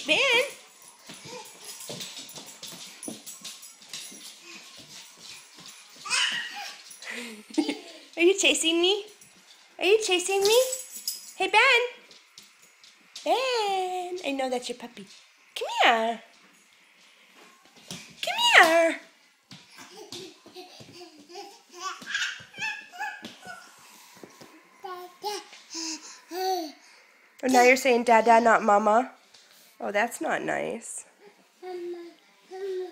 Ben? Are you chasing me? Are you chasing me? Hey, Ben. Ben. I know that's your puppy. Come here. Come here. Oh, now you're saying Dada, not Mama. Oh, that's not nice. Come on.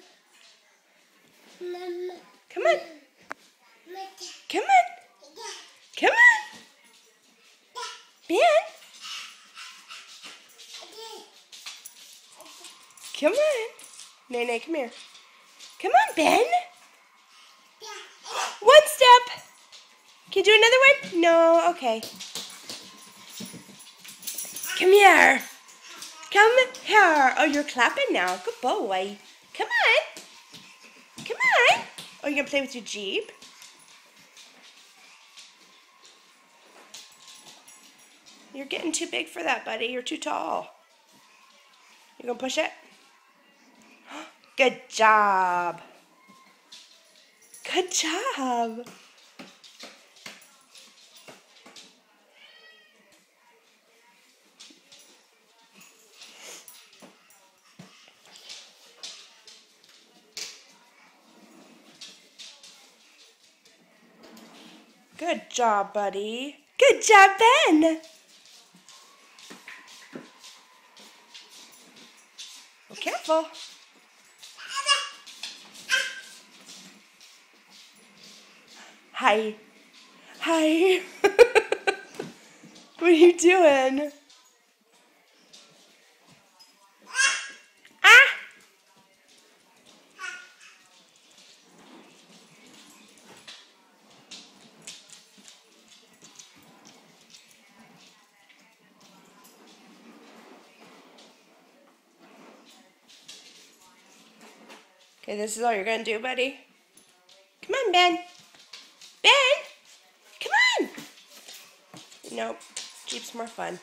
Come on. Come on. Ben. Come on. Nene, come here. Come on, Ben. One step. Can you do another one? No, okay. Come here. Come here. Oh, you're clapping now. Good boy. Come on. Come on. Oh, you're going to play with your Jeep? You're getting too big for that, buddy. You're too tall. You going to push it? Good job. Good job. Good job, buddy. Good job, Ben. Well, careful. Hi. Hi. What are you doing? Ah! Okay, this is all you're going to do, buddy? Come on, Ben. Ben! Come on! Nope. Jeep's more fun.